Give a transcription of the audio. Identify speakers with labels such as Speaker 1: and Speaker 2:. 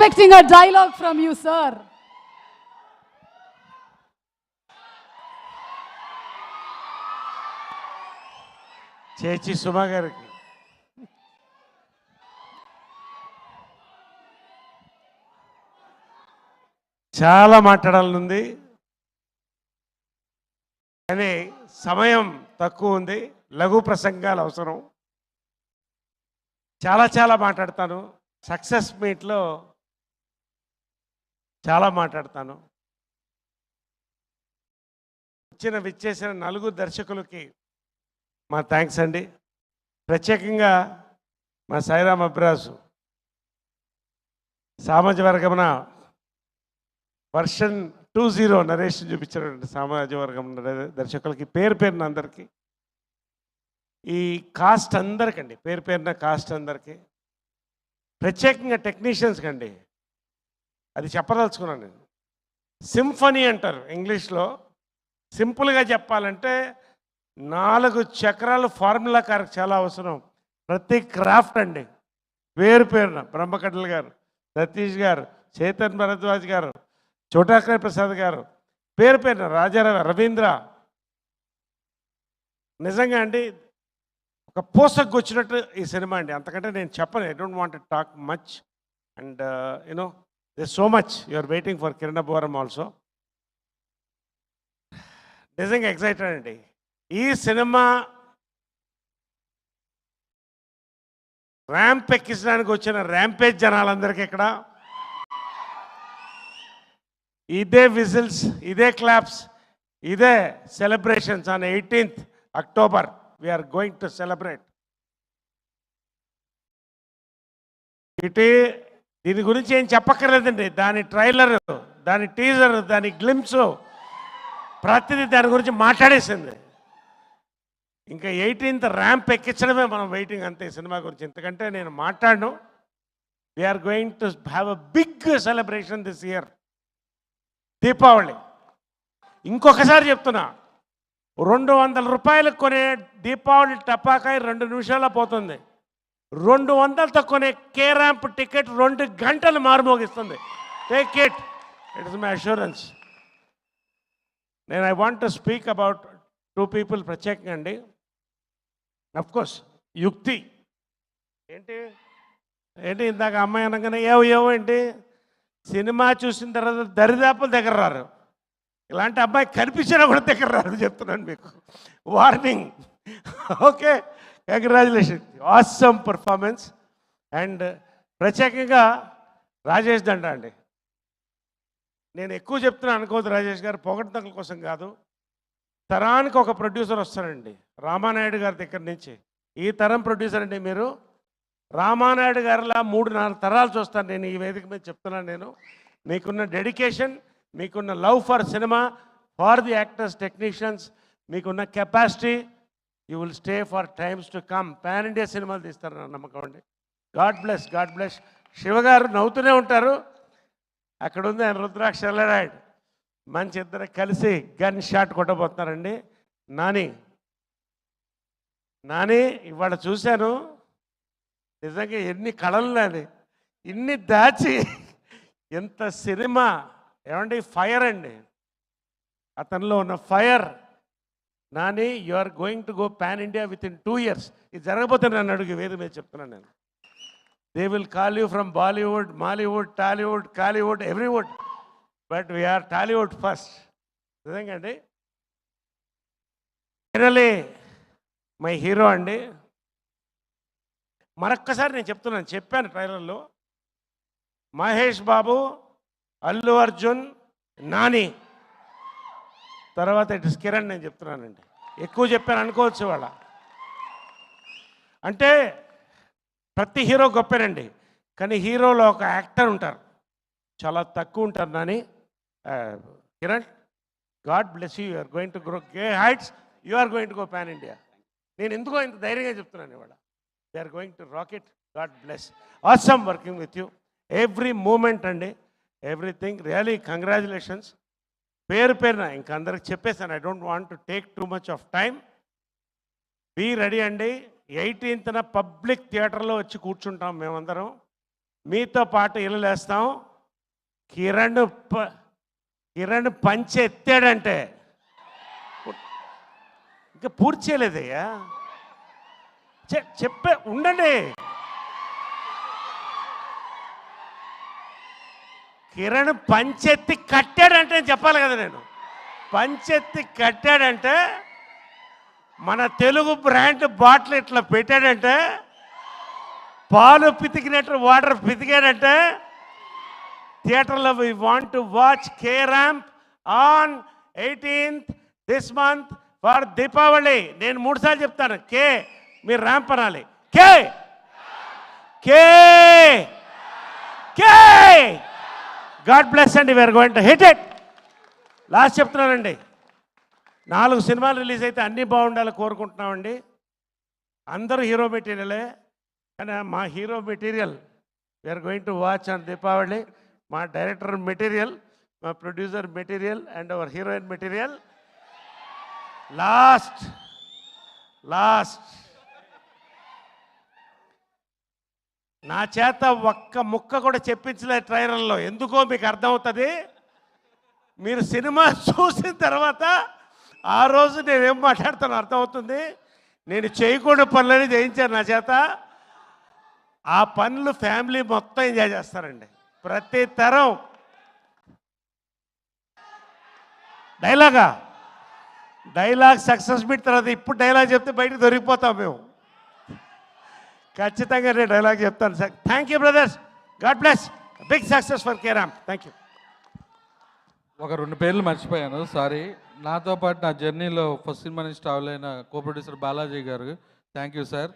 Speaker 1: Expecting a dialogue from you, sir.
Speaker 2: చేచి సుమా గారికి చాలా మాట్లాడాలనుంది, కానీ సమయం తక్కువ ఉంది. లఘు ప్రసంగాలు అవసరం. చాలా మాట్లాడతాను. సక్సెస్ మీట్లో చాలా మాట్లాడతాను. విచ్చేసిన నలుగురు దర్శకులకి మా థ్యాంక్స్ అండి. ప్రత్యేకంగా మా సాయిరామ్ అబ్రాసు సామాజ వర్గమున వర్షన్ 2.0 నరేషన్ చూపించినటువంటి సామాజ వర్గం దర్శకులకి పేరున అందరికీ, ఈ కాస్ట్ అందరికండి, పేరున కాస్ట్ అందరికీ, ప్రత్యేకంగా టెక్నీషియన్స్కి అండి. అది చెప్పదలుచుకున్నాను నేను. సింఫనీ అంటారు ఇంగ్లీష్లో. సింపుల్గా చెప్పాలంటే 4 చక్రాలు ఫార్ములా కారకు చాలా అవసరం. ప్రతి క్రాఫ్ట్ అండి, పేరున బ్రహ్మకడ్ల గారు, సతీష్ గారు, చేతన్ భరద్వాజ్ గారు, చోటాకర ప్రసాద్ గారు, పేరున రాజా రవీంద్ర. నిజంగా అండి ఒక పోసకు వచ్చినట్టు ఈ సినిమా అండి. అంతకంటే నేను చెప్పను. I don't want to talk much. And you know this so much you are waiting for Kiran బోరం ఆల్సో. నిజంగా ఎక్సైటెడ్ అండి. ఈ సినిమా ర్యాంప్ ఎక్కించడానికి వచ్చిన ర్యాంపేజ్ జనాలందరికీ ఇక్కడ ఇదే విజిల్స్, ఇదే క్లాప్స్, ఇదే celebrations. On 18th October we are going to celebrate. దీని గురించి ఏం చెప్పక్కర్లేదండి. దాని ట్రైలర్, దాని టీజర్, దాని గ్లిమ్స్, ప్రతిదీ దాని గురించి మాట్లాడేసింది. ఇంకా 18th ర్యాంప్ ఎక్కించడమే మనం వెయిటింగ్ అంతే సినిమా గురించి. ఎందుకంటే నేను మాట్లాడను. We are going to have a big celebration this year. Deepavali. ఇంకొకసారి చెప్తున్నా, 200 రూపాయలకు కొనే దీపావళి టపాకాయ 2 నిమిషాల్లో పోతుంది. 200తో కొనే కే ర్యాంప్ టికెట్ 2 గంటలు మారుమోగిస్తుంది. Take it is my assurance. నేను I want to speak about 2 people ప్రత్యేకంగా అండి. అఫ్కోర్స్ యుక్తి ఏంటి ఇందాక అమ్మాయి అనగానే ఏవో ఏంటి, సినిమా చూసిన తర్వాత దరిదాపుల దగ్గర రారు. ఇలాంటి అబ్బాయి కనిపించినా కూడా దగ్గర రారు, చెప్తున్నాను మీకు. Warning. Okay, congratulation, awesome performance. And ప్రత్యేకంగా రాజేష్ దండ అండి. నేను ఎక్కువ చెప్తున్నా అనుకోవద్దు రాజేష్ గారు, పొగడ్తల కోసం కాదు. తరానికి ఒక ప్రొడ్యూసర్ వస్తారండి రామానాయుడు గారి దగ్గర నుంచి. ఈ తరం ప్రొడ్యూసర్ అండి మీరు. రామానాయుడు గారిలా 3-4 తరాలు చూస్తాను నేను ఈ వేదిక మీద చెప్తున్నాను. నేను మీకున్న డెడికేషన్, మీకున్న love for cinema, for the actors, technicians, మీకున్న capacity, you will stay for times to come. Pan India సినిమాలు తీస్తారన్న నమ్మకం అండి. God bless, God bless. శివగారు నవ్వుతూనే ఉంటారు. అక్కడ ఉంది ఆయన రుద్రాక్ష ఎల్లరాయుడు. మంచి ఇద్దరు కలిసి గన్ షాట్ కొట్టబోతున్నారండి. నాని ఇవాళ చూశాను, నిజంగా ఎన్ని కళలు నాని, ఇన్ని దాచి ఎంత సినిమా. ఏమండి ఫైర్ అండి, అతనిలో ఉన్న fire. Nani, you are going to go pan India within 2 years. ఇది జరగబోతే నన్ను అడుగు, వేది మీద చెప్తున్నాను నేను. They will call you from Bollywood, Mollywood, Tollywood, Kollywood, everywood, but we are Tollywood first. నిజంగా అండి. ఫైనలీ మై హీరో అండి. మరొక్కసారి నేను చెప్పాను ట్రైలర్లో, మహేష్ బాబు, అల్లు అర్జున్, నాని, తర్వాత ఇట్ ఇస్ కిరణ్. నేను చెప్తున్నానండి, ఎక్కువ చెప్పాను అనుకోవచ్చు వాళ్ళ. అంటే ప్రతి హీరో గొప్పేనండి, కానీ హీరోలో ఒక యాక్టర్ ఉంటారు, చాలా తక్కువ ఉంటారు. Nani, Kiran, God bless you. Are going to grow గే heights. You are going to go pan India. నేను ఎందుకో ఇంత ధైర్యంగా చెప్తున్నాను ఇవాళ. They are going to rocket. God bless. Awesome working with you. Every moment అండి, ఎవ్రీథింగ్. Really congratulations. పేరున ఇంక అందరికి చెప్పేసాను. I don't want to take too much of time. Be ready అండి. 18th పబ్లిక్ థియేటర్లో వచ్చి కూర్చుంటాం మేమందరం. మీతో పాటు ఇల్లులేస్తాం. కిరణ్ పంచి ఎత్తాడంటే ఇంకా పూర్తి చేయలేదయ్యా. చెప్పే ఉండండి. కిరణ్ పంచెత్తి కట్టాడంటే నేను చెప్పాలి కదా. నేను పంచెత్తి కట్టాడంటే, మన తెలుగు బ్రాండ్ బాటిల్ ఇట్లా పెట్టాడంటే, పాలు పితికినట్టు వాటర్ పితికాడంటే, థియేటర్లో we want to watch K ramp on 18th this month for Deepavali. నేను 3 సార్లు చెప్తాను. కే మీరు ర్యాంప్ అనాలి. K K K God bless అండి. We are going to hit it. Last చెప్తున్నానండి, 4 సినిమాలు రిలీజ్ అయితే అన్నీ బాగుండాలి కోరుకుంటున్నామండి. అందరూ హీరో మెటీరియలే, కానీ మా hero material we are going to watch on Deepavali. మా డైరెక్టర్ మెటీరియల్, మా producer material and our heroine material. Last నా చేత ఒక్క ముక్క కూడా చెప్పించలేదు ట్రైలర్లో. ఎందుకో మీకు అర్థమవుతుంది. మీరు సినిమా చూసిన తర్వాత ఆ రోజు నేనేం మాట్లాడుతానో అర్థమవుతుంది. నేను చేయకూడని పనులని చేయించాను నా చేత. ఆ పనులు ఫ్యామిలీ మొత్తం ఎంజాయ్ చేస్తారండి. ప్రతి తరం డైలాగ్ సక్సెస్ మీట్ తర్వాత ఇప్పుడు డైలాగ్ చెప్తే బయటకు దొరికిపోతాం మేము. ఖచ్చితంగా నేను డైలాగ్ చెప్తాను sir. Thank you brothers. God bless. Big success for K ramp. Thank you.
Speaker 3: ఒక 2 పేర్లు మర్చిపోయాను, సారీ. నాతో పాటు నా జర్నీలో ఫస్ట్ సినిమా నుంచి ట్రావెల్ అయిన కో ప్రొడ్యూసర్ బాలాజీ గారు, థ్యాంక్ యూ సార్.